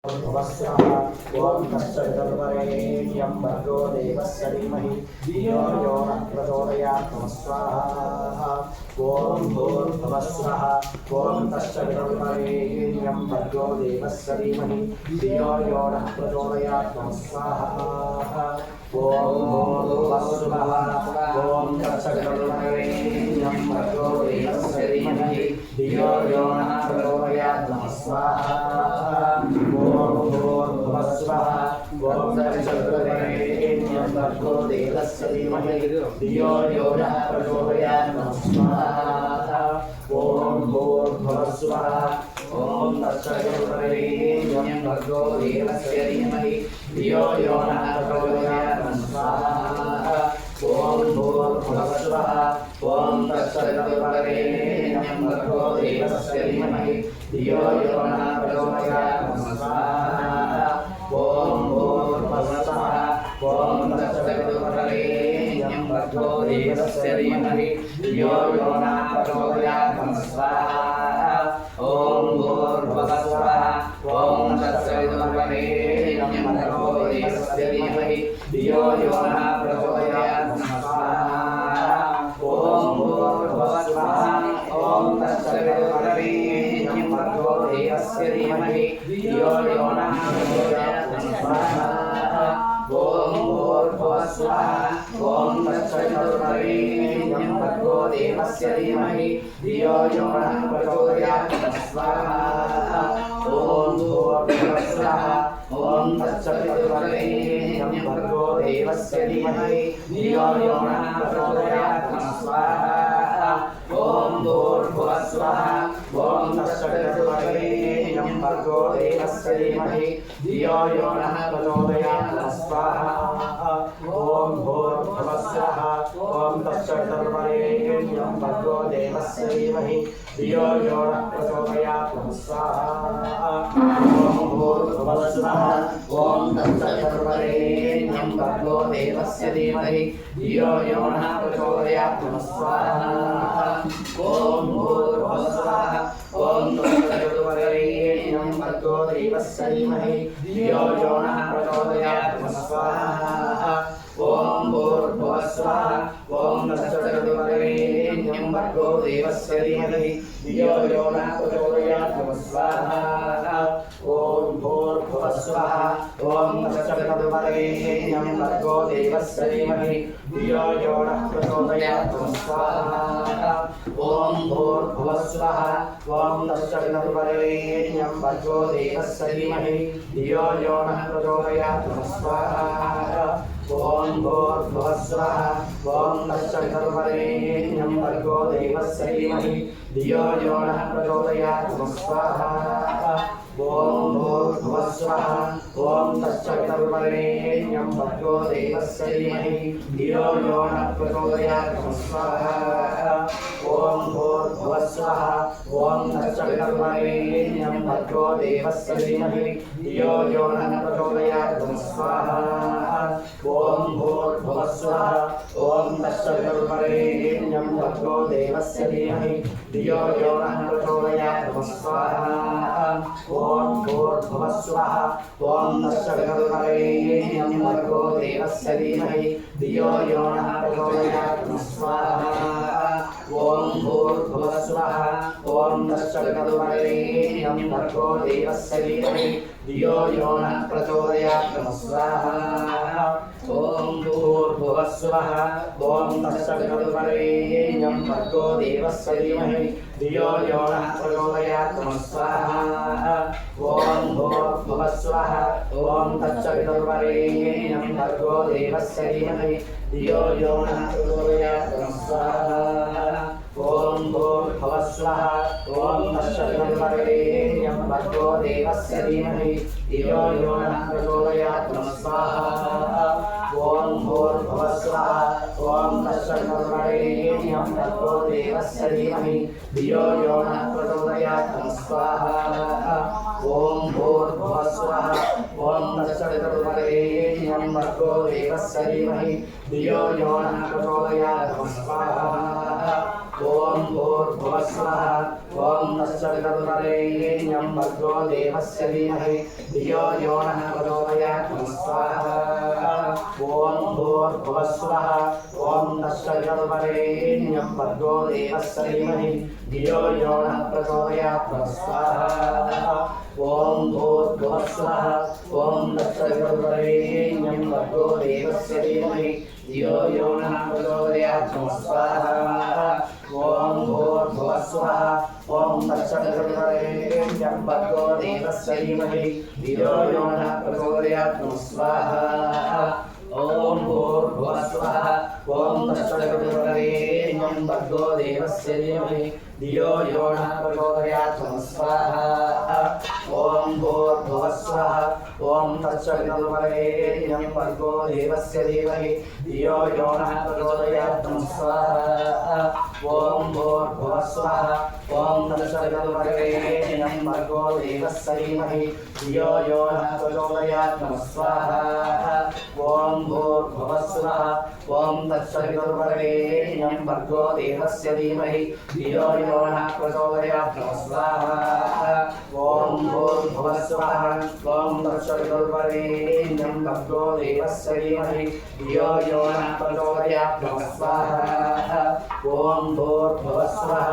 ओम तत्सवितुर्वरेण्यं भर्गो देवस्य धीमहि धियो यो नः प्रचोदयात् स्वाहा ओम भूर्भुवः स्वः ओम तत्सवितुर्वरेण्यं भर्गो देवस्य धीमहि धियो यो नः प्रचोदयात् स्वाहा ओम भूर्भुवः स्वः ओम तत्सवितुर्वरेण्यं भर्गो देवस्य धीमहि धियो यो नः प्रचोदयात् स्वाहा ओम भूर्भुवः स्वः ओम तत्सवितुर्वरेण्यं भर्गो देवस्य धीमहि धियो यो नः प्रचोदयात् स्वाहा ओम भूर्भुवः स्वः ओम तत्सवितुर्वरेण्यं भर्गो देवस्य धीमहि धियो यो नः प्रचोदयात् स्वाहा ओम भूर्भुवः स्वः ओम तत्सवितुर्वरेण्यं भर्गो देवस्य धीमहि धियो यो नः प्रचोदयात् स्वाहा ओम भूर्भुवः स्वः ओम तत्सवितुर्वरेण्यं भर्गो देवस्य धीमहि धियो यो नः प्रचोदयात् स्वाहा ओम भूर्भुवः स्वः ओम तत्सवितुर्वरेण्यं भर्गो देवस्य धीमहि धियो यो नः प्रचोदयात् स्वाहा ओम भूर्भुवः स्वः ओम तत्सवितुर्वरेण्यं भर्गो देवस्य धीमहि धियो यो नः प्रचोदयात् स्वाहा ओम भूर्भुवः स्वः ओम तत्सवितुर्वरेण्यं भर्गो देवस्य धीमहि धियो यो नः प्रचोदयात् स्वाहा ओम भूर्भुवः स्वः ओम तत्सवितुर्वरेण्यं भर्गो देवस्य धीमहि धियो यो नः प्रचोदयात् स्वाहा ओम भूर्भुवः स्वः ओम तत्सवितुर्वरेण्यं भर्गो देवस्य धीमहि धियो यो नः प्रचोदयात् स्वाहा ओम भूर्भुवः स्वः ओम तत्सवितुर्वरेण्यं भर्गो देवस्य धीमहि धियो यो नः प्रचोदयात् स्वाहा ओम भूर्भुवः स्वः ओम तत्सवितुर्वरेण्यं भर्गो देवस्य धीमहि धियो यो नः प्रचोदयात् स्वाहा ओम भूर्भुवः स्वः ओम तत्सवितुर्वरेण्यं भर्गो देवस्य धीमहि धियो यो नः प्रचोदयात् स्वाहा ओम भूर्भुवः स्वः ओम तत्सवितुर्वरेण्यं भर्गो देवस्य धीमहि धियो यो नः प्रचोदयात् स्वाहा ओम भूर्भुवः स्वः ओम तत्सवितुर्वरेण्यं भर्गो देवस्य धीमहि धियो यो नः प्रचोदयात् स्वाहा ओम भूर्भुवः स्वः ओम तत्सवितुर्वरेण्यं भर्गो देवस्य धीमहि धियो यो नः प्रचोदयात् स्वाहा ओम भूर्भुवः स्वः ओम तत्सवितुर्वरेण्यं भर्गो देवस्य धीमहि धियो यो नः प्रचोदयात् स्वाहा ओम भूर्भुवः स्वः ओम तत्सवितुर्वरेण्यं भर्गो देवस्य धीमहि धियो यो नः प्रचोदयात् स्वाहा ओम भूर्भुवः स्वः ओम तत्सवितुर्वरेण्यं भर्गो देवस्य धीमहि धियो यो नः प्रचोदयात् स्वाहा ओम भूर्भुवः स्वः ओम तत्सवितुर्वरेण्यं भर्गो देवस्य धीमहि धियो यो नः प्रचोदयात् स्वाहा ओम भूर्भुवः स्वः ओम तत्सवितुर्वरेण्यं भर्गो देवस्य धीमहि धियो यो नः प्रचोदयात् स्वाहा ओम भूर्भुवः स्वः ओम तत्सवितुर्वरेण्यं भर्गो देवस्य धीमहि धियो यो नः प्रचोदयात् स्वाहा ओम भूर्भुवः स्वः ओम तत्सवितुर्वरेण्यं भर्गो देवस्य धीमहि धियो यो नः प्रचोदयात् स्वाहा ओम भूर्भुवः स्वः ओम तत्सवितुर्वरेण्यं भर्गो देवस्य धीमहि धियो यो नः प्रचोदयात् स्वाहा ओम भूर्भुवः स्वः ओम तत्सवितुर्वरेण्यं भर्गो देवस्य धीमहि धियो यो नः प्रचोदयात् स्वाहा ओम भूर्भुवः स्वः ओम तत्सवितुर्वरेण्यं भर्गो देवस्य धीमहि धियो यो नः प्रचोदयात् स्वाहा ओम भूर्भुवः स्वः ओम तत्सवितुर्वरेण्यं भर्गो देवस्य धीमहि धियो यो नः प्रचोदयात् स्वाहा ओम भूर्भुवस्वः ओम तत्सवितुर्वरेण्यं भर्गो देवस्य धीमहि धियो यो नः प्रचोदयात् स्वाहा ओम भूर्भुवस्वः ओम तत्सवितुर्वरेण्यं भर्गो देवस्य धीमहि धियो यो नः प्रचोदयात् स्वाहा ओम भूर्भुवस्वः ओम तत्सवितुर्वरेण्यं भर्गो देवस्य धीमहि धियो यो नः प्रचोदयात् स्वाहा ओम भूर्भुवस्वः ओम तत्सवितुर्वरेण्यं भर्गो देवस्य धीमहि धियो यो नः प्रचोदयात् स्वाहा ओम भूर्भुवस्वः ओम तत्सवितुर्वरेण्यं भर्गो देवस्य धीमहि धियो यो नः प्रचोदयात् स्वाहा ओम भूर्भुवस्वः ओम तत्सवितुर्वरेण्यं भर्गो देवस्य धीमहि धियो यो नः प्रचोदयात् स्वाहा ओम भूर्भुवस्वः ओम तत्सवितुर्वरेण्यं भर्गो देवस्य धीमहि धियो यो नः प्रचोदयात् स्वाहा ओम भूर्भुवस्वः ओम तत्सवितुर्वरेण्यं भर्गो देवस्य धीमहि धियो यो नः प्रचोदयात् स्वाहा ओम भूर्भुवस्वः ओम तत्सवितुर्वरेण्यं भर्गो देवस्य धीमहि धियो यो नः प्रचोदयात् स्वाहा ओम भूर्भुवस्वः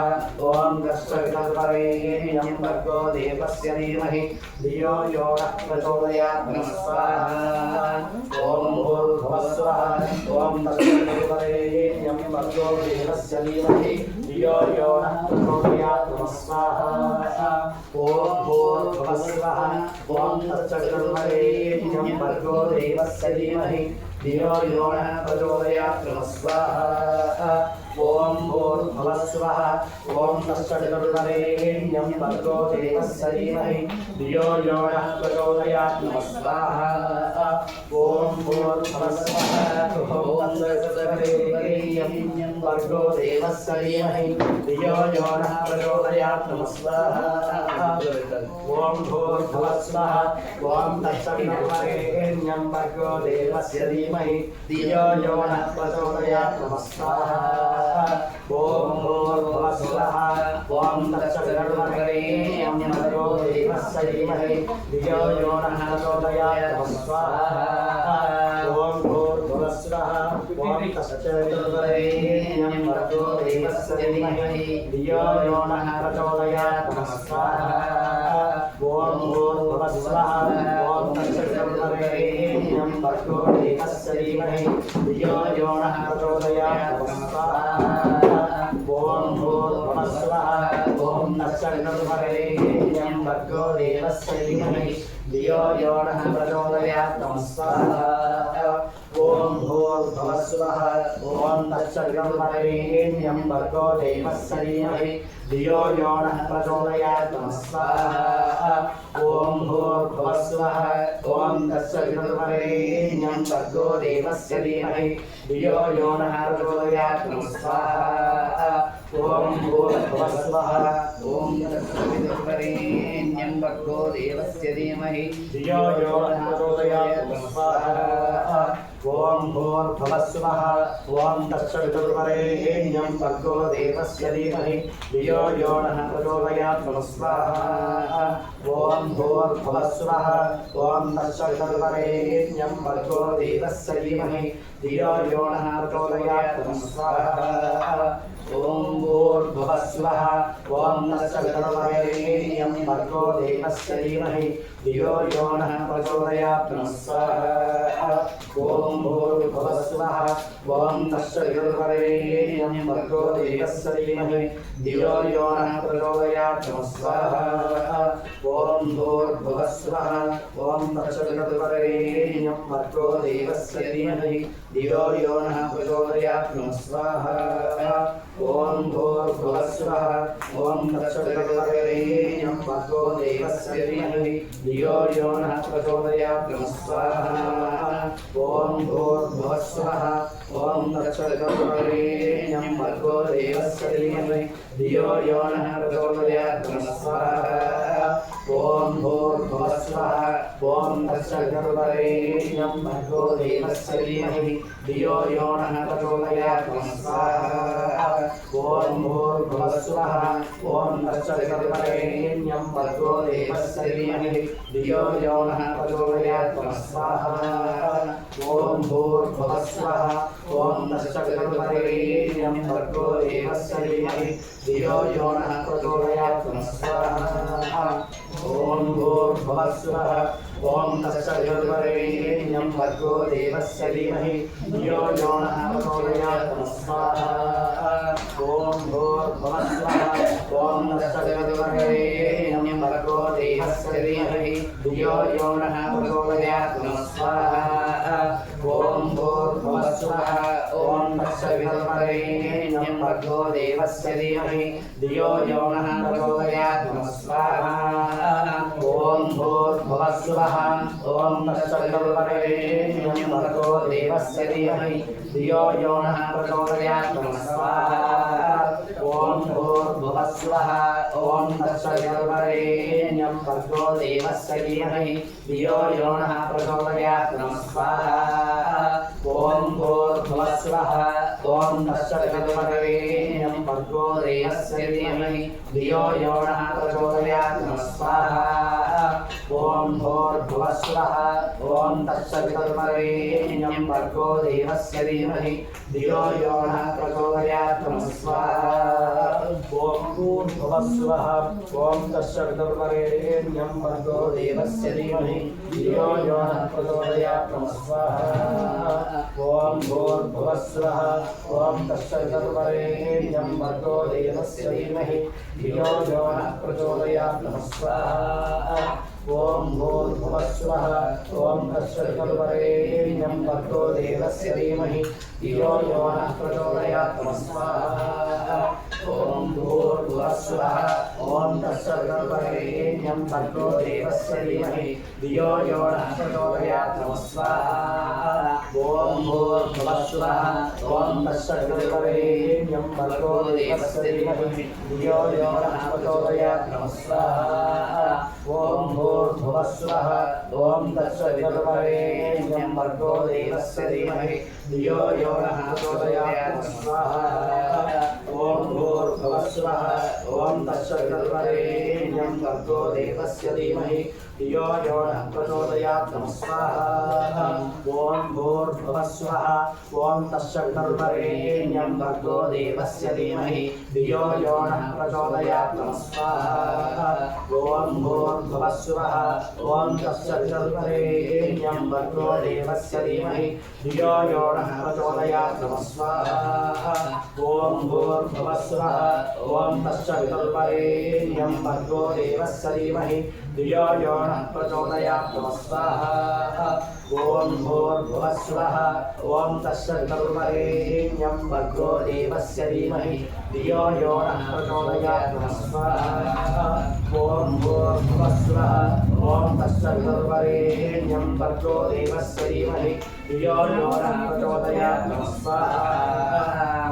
ओम तत्सवितुर्वरेण्यं भर्गो देवस्य धीमहि धियो यो नः प्रचोदयात् स्वाहा ओम भूर्भुवस्वः ओम तत्सवितुर्वरेण्यं भर्गो देवस्य धीमहि धियो यो नः प्रचोदयात् स्वाहा ओम भूर्भुवस्वः ओम तत्सवितुर्वरेण्यं भर्गो देवस्य धीमहि धियो यो नः प्रचोदयात् स्वाहा ओम भूर्भुवस्वः ओम तत्सवितुर्वरेण्यं भर्गो देवस्य धीमहि धियो यो नः प्रचोदयात् स्वाहा ओम भूर्भुवस्वः ओम तत्सवितुर्वरेण्यं भर्गो देवस्य धीमहि धियो यो नः प्रचोदयात् स्वाहा ओम भूर्भुवस्वः ओम तत्सवितुर्वरेण्यं भर्गो देवस्य धीमहि धियो यो नः प्रचोदयात् स्वाहा ओम भूर्भुवस्वः ओम तत्सवितुर्वरेण्यं भर्गो देवस्य धीमहि धियो यो नः प्रचोदयात् स्वाहा ओम भूर्भुवस्वः ओम तत्सवितुर्वरेण्यं भर्गो देवस्य धीमहि धियो यो नः प्रचोदयात् स्वाहा ओम भूर्भुवस्वः ओम तत्सवितुर्वरेण्यं भर्गो देवस्य धीमहि धियो यो नः प्रचोदयात् स्वाहा ओम भूर्भुवस्वः ओम तत्सवितुर्वरेण्यं भर्गो देवस्य धीमहि धियो यो नः प्रचोदयात् स्वाहा ओम भूर्भुवस्वः ओम तत्सवितुर्वरेण्यं भर्गो देवस्य धीमहि धियो यो नः प्रचोदयात् स्वाहा ओम भूर्भुवस्वः ओम तत्सवितुर्वरेण्यं भर्गो देवस्य धीमहि धियो यो नः प्रचोदयात् स्वाहा ओम भूर्भुवस्वः ओम तत्सवितुर्वरेण्यं भर्गो देवस्य धीमहि धियो यो नः प्रचोदयात् स्वाहा ओम भूर्भुवस्वः ओम तत्सवितुर्वरेण्यं भर्गो देवस्य धीमहि धियो यो नः प्रचोदयात् स्वाहा ओम भूर्भुवस्वः ओम तत्सवितुर्वरेण्यं भर्गो देवस्य धीमहि धियो यो नः प्रचोदयात् स्वाहा ओम भूर्भुवस्वः ओम तत्सवितुर्वरेण्यं भर्गो देवस्य धीमहि धियो यो नः प्रचोदयात् स्वाहा ओम भूर्भुवस्वः ओम तत्सवितुर्वरेण्यं भर्गो देवस्य धीमहि धियो यो नः प्रचोदयात् स्वाहा ओम भूर्भुवस्वः ओम तत्सवितुर्वरेण्यं भर्गो देवस्य धीमहि धियो यो नः प्रचोदयात् स्वाहा ओम भूर्भुवस्वः ओम तत्सवितुर्वरेण्यं भर्गो देवस्य धीमहि धियो यो नः प्रचोदयात् स्वाहा ओम भूर्भुवस्वः ओम तत्सवितुर्वरेण्यं भर्गो देवस्य धीमहि धियो यो नः प्रचोदयात् नमः स्वाहा ॐ भूर्भुवस्वः ॐ तत्सवितुर्वरेण्यं भर्गो देवस्य धीमहि धियो यो नः प्रचोदयात् नमः स्वाहा ॐ भूर्भुवस्वः ॐ तत्सवितुर्वरेण्यं भर्गो देवस्य धीमहि धियो यो नः प्रचोदयात् नमः स्वाहा ॐ भूर्भुवस्वः ॐ तत्सवितुर्वरेण्यं भर्गो देवस्य धीमहि धियो यो नः प्रचोदयात् नमः स्वाहा ॐ भूर्भुवस्वः ॐ तत्सवितुर्वरेण्यं भर्गो देवस्य धीमहि धियो यो नः प्रचोदयात् नमः स्वाहा ॐ भूर्भुवस्वः ॐ तत्सवितुर्वरेण्यं भर्गो देवस्य धीमहि धियो यो नः प्रचोदयात् नमः स्वाहा ॐ भूर्भुवस्वः ॐ तत्सवितुर्वरेण्यं भर्गो देवस्य धीमहि धियो यो नः प्रचोदयात् नमः स्वाहा ॐ भूर्भुवस्वः ॐ तत्सवितुर्वरेण्यं भर्गो देवस्य धीमहि धियो यो नः प्रचोदयात् नमः स्वाहा ॐ भूर्भुवस्वः ॐ तत्सवितुर्वरेण्यं भर्गो देवस्य धीमहि धियो यो नः प्रचोदयात् नमः स्वाहा ॐ भूर्भुवस्वः ॐ तत्सवितुर्वरेण्यं भर्गो देवस्य धीमहि धियो यो नः प्रचोदयात् नमः स्वाहा ॐ भूर्भुवस्वः ॐ तत्सवितुर्वरेण्यं भर्गो देवस्य धीमहि धियो यो नः प्रचोदयात् नमः स्वाहा ॐ भूर्भुवस्वः ॐ तत्सवितुर्वरेण्यं भर्गो देवस्य धीमहि धियो यो नः प्रचोदयात् नमः स्वाहा ॐ भूर्भुवस्वः ॐ तत्सवितुर्वरेण्यं भर्गो देवस्य धीमहि धियो यो नः प्रचोदयात् नमः स्वाहा ॐ भूर्भुवस्वः ॐ तत्सवितुर्वरेण्यं भर्गो देवस्य धीमहि धियो यो नः प्रचोदयात् नमः स्वाहा ॐ भूर्भुवस्वः ॐ तत्सवितुर्वरेण्यं भर्गो देवस्य धीमहि धियो यो नः प्रचोदयात् नमः स्वाहा ॐ भूर्भुवस्वः ॐ तत्सवितुर्वरेण्यं भर्गो देवस्य धीमहि धियो यो नः प्रचोदयात् नमः स्वाहा ॐ भूर्भुवस्वः ॐ तत्सवितुर्वरेण्यं भर्गो देवस्य धीमहि धियो यो नः प्रचोदयात् नमः स्वाहा ॐ भूर्भुवस्वः ॐ तत्सवितुर्वरेण्यं भर्गो देवस्य धीमहि धियो यो नः प्रचोदयात् नमः स्वाहा ॐ भूर्भुवस्वः ॐ तत्सवितुर्वरेण्यं भर्गो देवस्य धीमहि धियो यो नः प्रचोदयात् नमः स्वाहा ॐ भूर्भुवस्वः ॐ तत्सवितुर्वरेण्यं भर्गो देवस्य धीमहि धियो यो नः प्रचोदयात् नमः स्वाहा ॐ भूर्भुवस्वः ॐ तत्सवितुर्वरेण्यं भर्गो देवस्य धीमहि धियो यो नः प्रचोदयात् नमः स्वाहा ॐ भूर्भुवस्वः ॐ तत्सवितुर्वरेण्यं भर्गो देवस्य धीमहि धियो यो नः प्रचोदयात् नमः स्वाहा ॐ भूर्भुवस्वः ॐ तत्सवितुर्वरेण्यं भर्गो देवस्य धीमहि धियो यो नः प्रचोदयात् नमः स्वाहा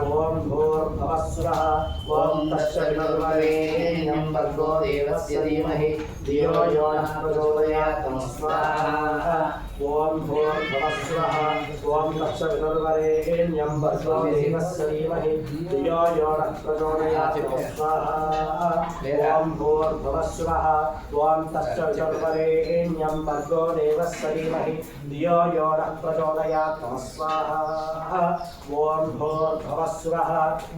ॐ भूर्भुवस्वः ॐ तत्सवितुर्वरेण्यं भर्गो देवस्य धीमहि धियो यो नः प्रचोदयात् नमः स्वाहा ॐ भूर्भुवस्वः ॐ तत्सवितुर्वरेण्यं भर्गो देवस्य धीमहि धियो यो नः प्रचोदयात् नमः स्वाहा ॐ भूर्भुवस्वः ॐ तत्सवितुर्वरेण्यं भर्गो देवस्य धीमहि धियो यो नः प्रचोदयात् नमः स्वाहा ॐ भूर्भुवस्वः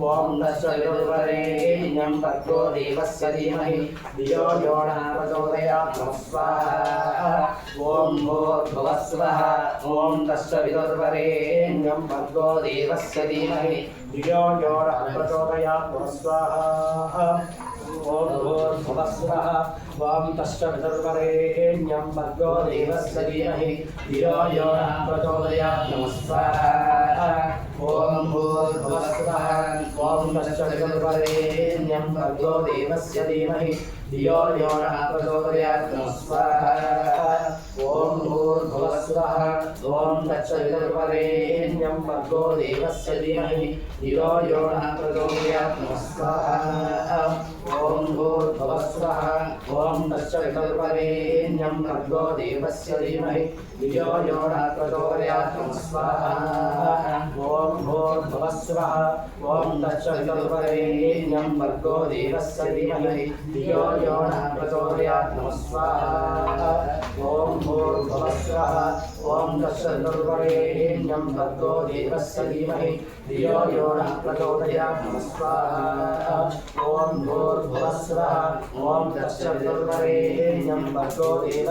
ॐ तत्सवितुर्वरेण्यं भर्गो देवस्य धीमहि धियो यो नः प्रचोदयात् नमः स्वाहा ॐ भूर्भुवस्वः ॐ तत्सवितुर्वरेण्यं भर्गो देवस्य धीमहि धियो यो नः प्रचोदयात् नमः स्वाहा ॐ भूर्भुवस्वः ॐ तत्सवितुर्वरेण्यं भर्गो देवस्य धीमहि धियो यो नः प्रचोदयात् नमः स्वाहा ॐ भूर्भुवस्वः ॐ तत्सवितुर्वरेण्यं भर्गो देवस्य धीमहि धियो यो नः प्रचोदयात् नमः स्वाहा ॐ भूर्भुवस्वः स्वः ॐ तत्सवितुर्वरेण्यं भर्गो देवस्य धीमहि धियो यो नः प्रचोदयात् नमः स्वाहा ॐ भूर्भुवः स्वः ॐ तत्सवितुर्वरेण्यं भर्गो देवस्य धीमहि धियो यो नः प्रचोदयात् नमः स्वाहा ॐ भूर्भुवः स्वः ॐ तत्सवितुर्वरेण्यं भर्गो देवस्य धीमहि धियो यो नः प्रचोदयात् नमः स्वाहा ॐ भूर्भुवः स्वः ॐ तत्सवितुर्वरेण्यं भर्गो देवस्य धीमहि धियो यो नः प्रचोदयात् नमः स्वाहा ॐ भूर्भुवः स्वः ॐ तत्सवितुर्वरेण्यं भर्गो देवस्य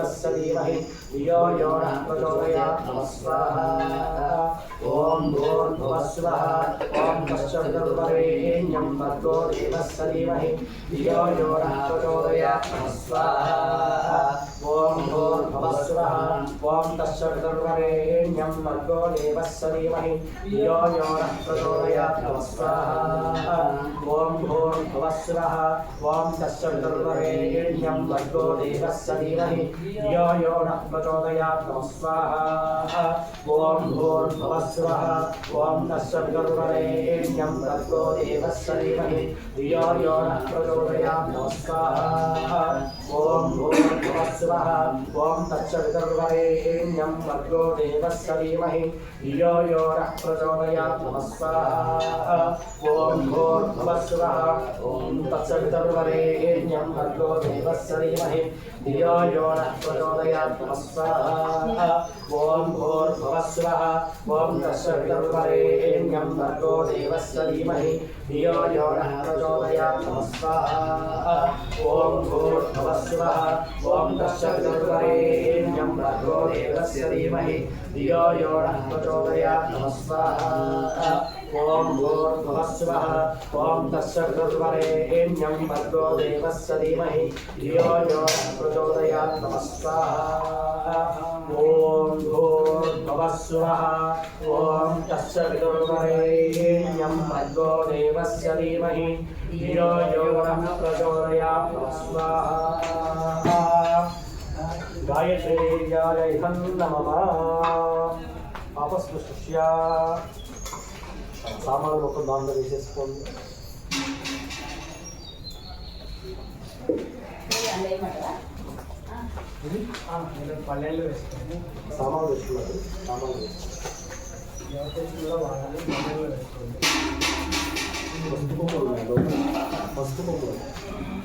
धीमहि धियो यो नः प्रचोदयात् नमः स्वाहा ॐ भूर्भुवः स्वः ॐ तत्सवितुर्वरेण्यं भर्गो देवस्य धीमहि धियो यो नः प्रचोदयात् नमः स्वाहा ॐ भूर्भुवः स्वः ॐ तत्सवितुर्वरेण्यं भर्गो देवस्य धीमहि धियो यो नः प्रचोदयात् नमः स्वाहा ॐ भूर्भुवः स्वः ॐ तत्सवितुर्वरेण्यं भर्गो देवस्य धीमहि धियो यो नः प्रचोदयात् नमः स्वाहा ॐ भूर्भुवः स्वः ॐ तत्सवितुर्वरेण्यं भर्गो देवस्य धीमहि धियो यो नः प्रचोदयात् नमः स्वाहा ॐ भूर्भुवः स्वः ॐ तत्सवितुर्वरेण्यं भर्गो देवस्य धीमहि धियो यो नः प्रचोदयात् नमः स्वाहा ॐ भूर्भुवः स्वः ॐ तत्सवितुर्वरेण्यं भर्गो देवस्य धीमहि धियो यो नः प्रचोदयात् नमः स्वाहा ॐ भूर्भुवः स्वः ॐ तत्सवितुर्वरेण्यं भर्गो देवस्य धीमहि धियो यो नः प्रचोदयात् नमः स्वाहा ॐ भूर्भुवः स्वः ॐ तत्सवितुर्वरेण्यं भर्गो देवस्य धीमहि धियो यो नः प्रचोदयात् नमः स्वाहा ॐ भूर्भुवः स्वः ॐ तत्सवितुर्वरेण्यं भर्गो देवस्य धीमहि धियो यो नः प्रचोदयात् नमः स्वाहा ॐ भूर्भुवः स्वः ॐ तत्सवितुर्वरेण्यं भर्गो देवस्य धीमहि धियो यो नः प्रचोदयात् नमः स्वाहा गायत्रीर्याय नमः आपस्पृष्ट्या సామాన్లు ఒక దాంట్లో వేసేసుకోండి పల్లెల్లో వేసుకోండి సామాన్లు వేసుకున్నారు సామాన్లు వేసుకోండి వాడాలి పల్లెల్లో వేసుకోండి పసుపు కొమ్ములు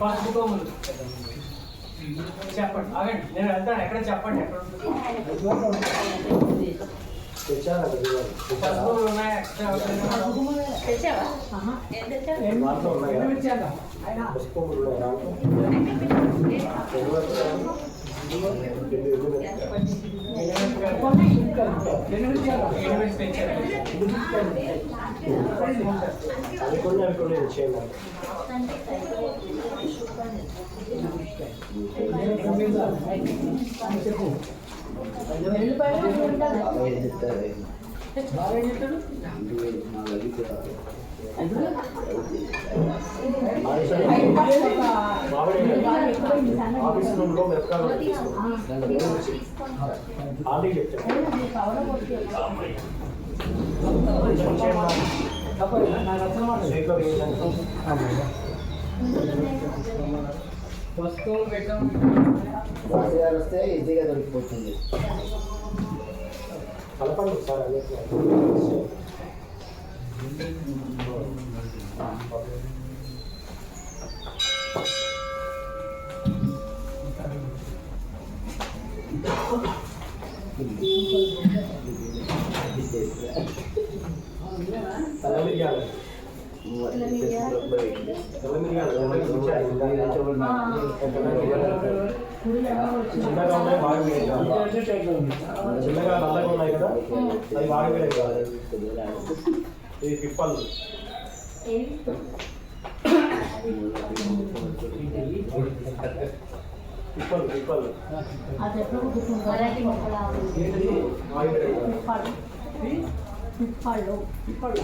పసుపు కొమ్ములు చెప్పండి ఆగండి నేను వెళ్తాను ఎక్కడ చెప్పండి ఎక్కడ తెచ్చారా ఉన్నాయి ఎక్స్ట్రా అనుకోండి వచ్చేయండి చెప్పు ఆఫీస్ రూమ్లో మెత్తగా వస్తువులు పెట్టాం వస్తే ఈజీగా దొరికిపోతుంది కలపండి సార్ అదే చిన్నగా ఉన్నాయి బాగా చిన్నగా నల్లగా ఉన్నాయి కదా అది బాగా కాదు ఇది పిప్పలు పిప్పలు పిప్పలు పిప్పళ్ళు పిప్పళ్ళు